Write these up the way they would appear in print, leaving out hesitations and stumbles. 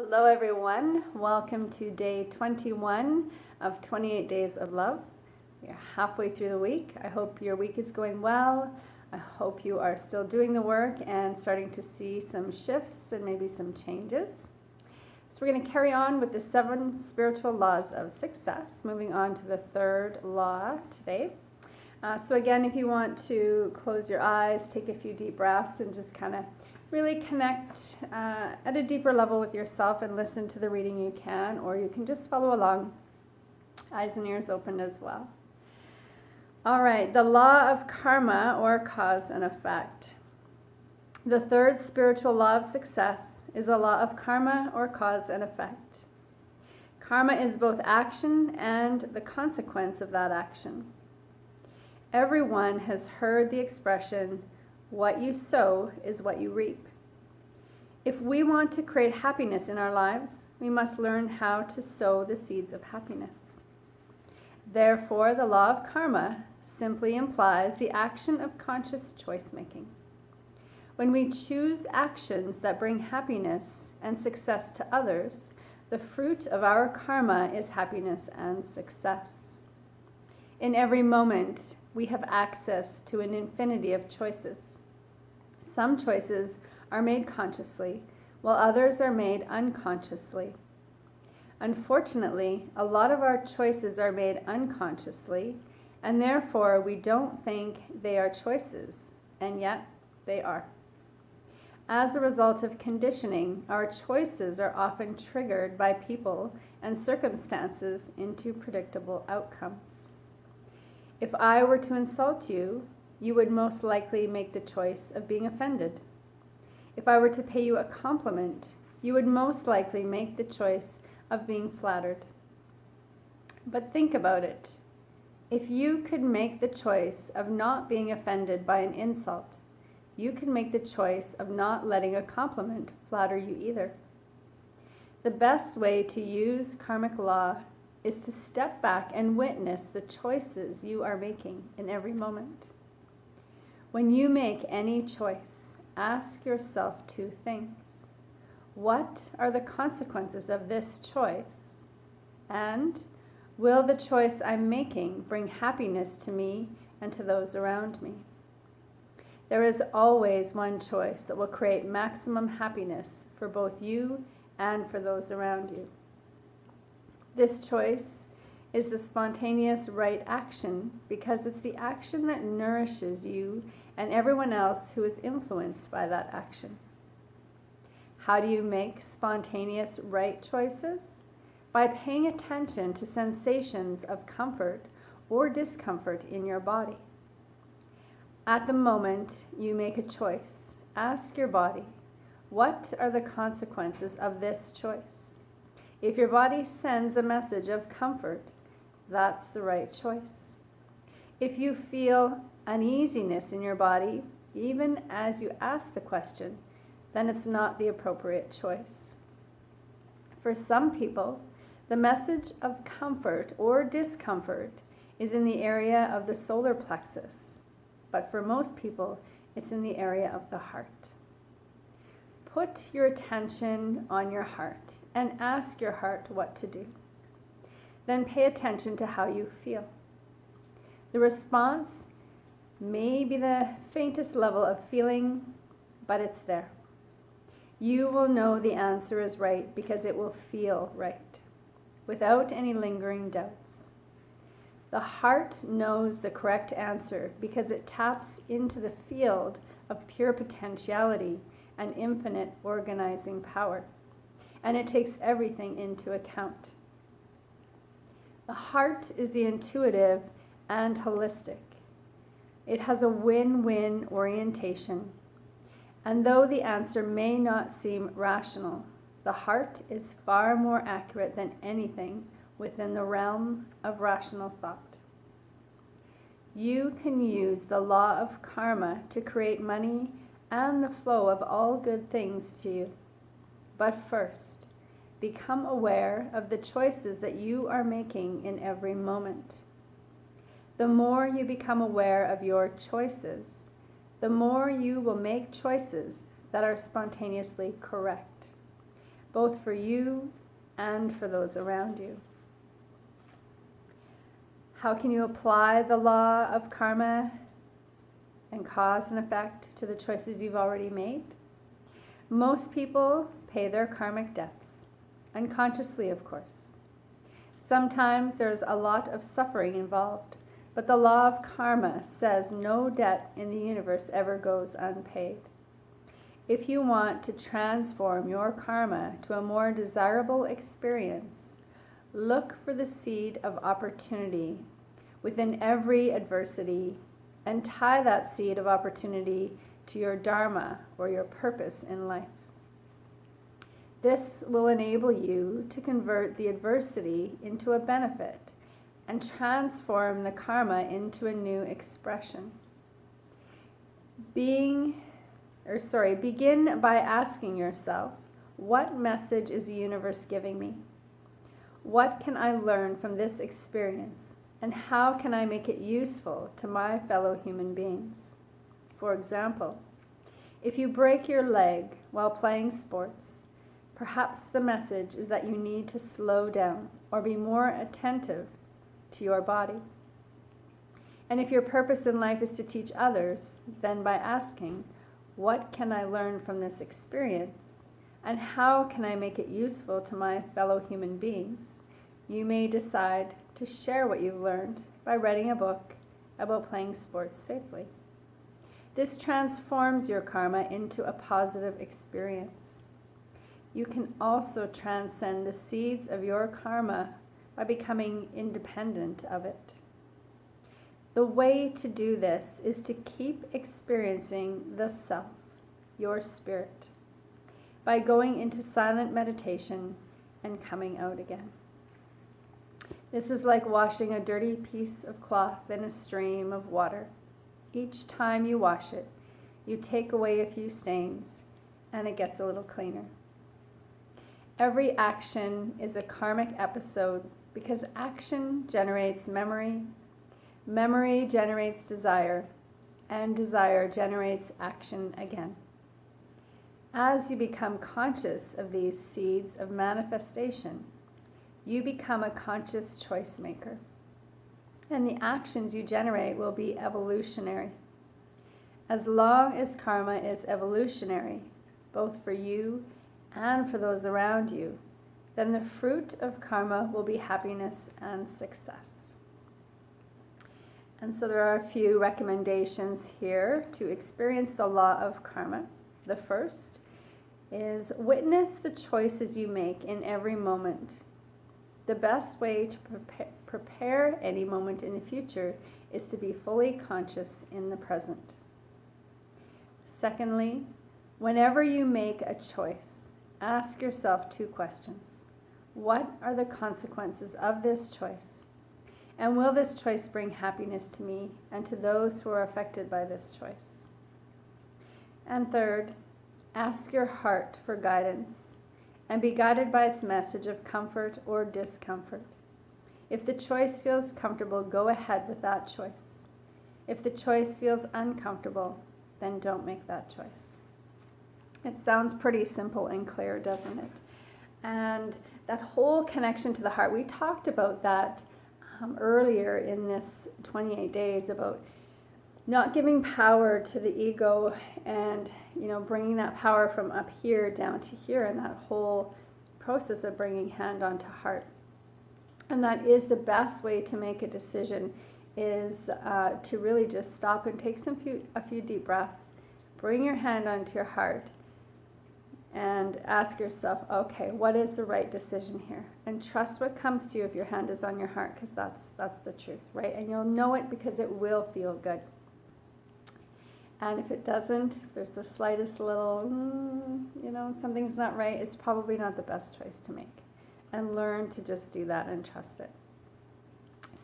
Hello, everyone. Welcome to day 21 of 28 Days of Love. We are halfway through the week. I hope your week is going well. I hope you are still doing the work and starting to see some shifts and maybe some changes. So we're going to carry on with the 7 spiritual laws of success, moving on to the 3rd law today. So again, if you want to close your eyes, take a few deep breaths and just kind of really connect at a deeper level with yourself and listen to the reading you can, or you can just follow along, eyes and ears open as well. All right, the law of karma, or cause and effect. The 3rd spiritual law of success is a law of karma, or cause and effect. Karma is both action and the consequence of that action. Everyone has heard the expression, "What you sow is what you reap." If we want to create happiness in our lives, we must learn how to sow the seeds of happiness. Therefore, the law of karma simply implies the action of conscious choice making. When we choose actions that bring happiness and success to others, the fruit of our karma is happiness and success. In every moment, we have access to an infinity of choices. Some choices are made consciously, while others are made unconsciously. Unfortunately, a lot of our choices are made unconsciously, and therefore we don't think they are choices, and yet they are. As a result of conditioning, our choices are often triggered by people and circumstances into predictable outcomes. If I were to insult you, you would most likely make the choice of being offended. If I were to pay you a compliment, you would most likely make the choice of being flattered. But think about it. If you could make the choice of not being offended by an insult, you can make the choice of not letting a compliment flatter you either. The best way to use karmic law is to step back and witness the choices you are making in every moment. When you make any choice, ask yourself 2 things. What are the consequences of this choice? And will the choice I'm making bring happiness to me and to those around me? There is always one choice that will create maximum happiness for both you and for those around you. This choice is the spontaneous right action because it's the action that nourishes you and everyone else who is influenced by that action. How do you make spontaneous right choices? By paying attention to sensations of comfort or discomfort in your body. At the moment you make a choice, ask your body, what are the consequences of this choice? If your body sends a message of comfort, that's the right choice. If you feel uneasiness in your body, even as you ask the question, then it's not the appropriate choice. For some people, the message of comfort or discomfort is in the area of the solar plexus, but for most people, it's in the area of the heart. Put your attention on your heart and ask your heart what to do. Then pay attention to how you feel. The response may be the faintest level of feeling, but it's there. You will know the answer is right because it will feel right, without any lingering doubts. The heart knows the correct answer because it taps into the field of pure potentiality and infinite organizing power, and it takes everything into account. The heart is the intuitive and holistic. It has a win-win orientation, and though the answer may not seem rational, the heart is far more accurate than anything within the realm of rational thought. You can use the law of karma to create money and the flow of all good things to you. But first, become aware of the choices that you are making in every moment. The more you become aware of your choices, the more you will make choices that are spontaneously correct. both for you and for those around you. How can you apply the law of karma and cause and effect to the choices you've already made? Most people pay their karmic debts, unconsciously, of course. Sometimes there's a lot of suffering involved, but the law of karma says no debt in the universe ever goes unpaid. If you want to transform your karma to a more desirable experience, look for the seed of opportunity within every adversity and tie that seed of opportunity to your dharma or your purpose in life. This will enable you to convert the adversity into a benefit and transform the karma into a new expression. Begin by asking yourself, what message is the universe giving me? What can I learn from this experience, and how can I make it useful to my fellow human beings? For example, if you break your leg while playing sports, perhaps the message is that you need to slow down or be more attentive to your body. And if your purpose in life is to teach others, then by asking, what can I learn from this experience, and how can I make it useful to my fellow human beings, you may decide to share what you've learned by writing a book about playing sports safely. This transforms your karma into a positive experience. You can also transcend the seeds of your karma by becoming independent of it. The way to do this is to keep experiencing the self, your spirit, by going into silent meditation and coming out again. This is like washing a dirty piece of cloth in a stream of water. Each time you wash it, you take away a few stains, and it gets a little cleaner. Every action is a karmic episode because action generates memory, memory generates desire, and desire generates action again. As you become conscious of these seeds of manifestation, you become a conscious choice maker, and the actions you generate will be evolutionary. As long as karma is evolutionary, both for you and for those around you, then the fruit of karma will be happiness and success. And so there are a few recommendations here to experience the law of karma. The first is witness the choices you make in every moment. The best way to prepare any moment in the future is to be fully conscious in the present. Secondly, whenever you make a choice, ask yourself two questions. What are the consequences of this choice? And will this choice bring happiness to me and to those who are affected by this choice? And third, ask your heart for guidance and be guided by its message of comfort or discomfort. If the choice feels comfortable, go ahead with that choice. If the choice feels uncomfortable, then don't make that choice. It sounds pretty simple and clear, doesn't it? And that whole connection to the heart, we talked about that earlier in this 28 days, about not giving power to the ego and, bringing that power from up here down to here, and that whole process of bringing hand onto heart. And that is the best way to make a decision, is to really just stop and take a few deep breaths, bring your hand onto your heart, and ask yourself, okay, what is the right decision here? And trust what comes to you if your hand is on your heart, because that's the truth, right? And you'll know it because it will feel good. And if it doesn't, if there's the slightest little, something's not right, it's probably not the best choice to make. And learn to just do that and trust it.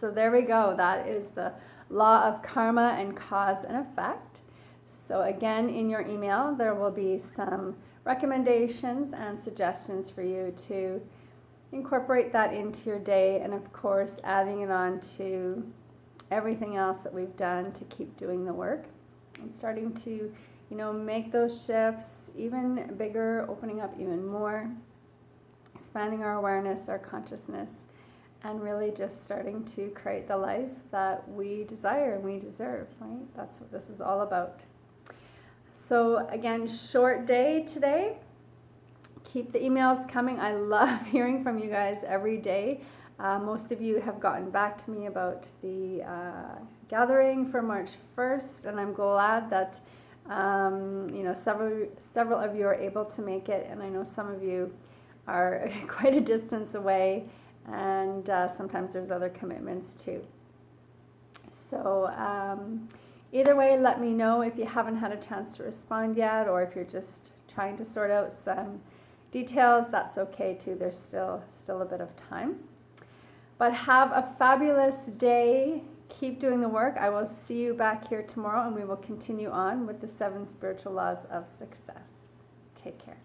So there we go. That is the law of karma and cause and effect. So again, in your email, there will be some recommendations and suggestions for you to incorporate that into your day, and of course adding it on to everything else that we've done to keep doing the work and starting to make those shifts even bigger, opening up even more, expanding our awareness, our consciousness, and really just starting to create the life that we desire and we deserve, right? That's what this is all about. So again, short day today. Keep the emails coming. I love hearing from you guys every day. Most of you have gotten back to me about the gathering for March 1st, and I'm glad that several of you are able to make it, and I know some of you are quite a distance away, and sometimes there's other commitments too. So either way, let me know if you haven't had a chance to respond yet, or if you're just trying to sort out some details. That's okay too. There's still a bit of time. But have a fabulous day. Keep doing the work. I will see you back here tomorrow, and we will continue on with the 7 spiritual laws of success. Take care.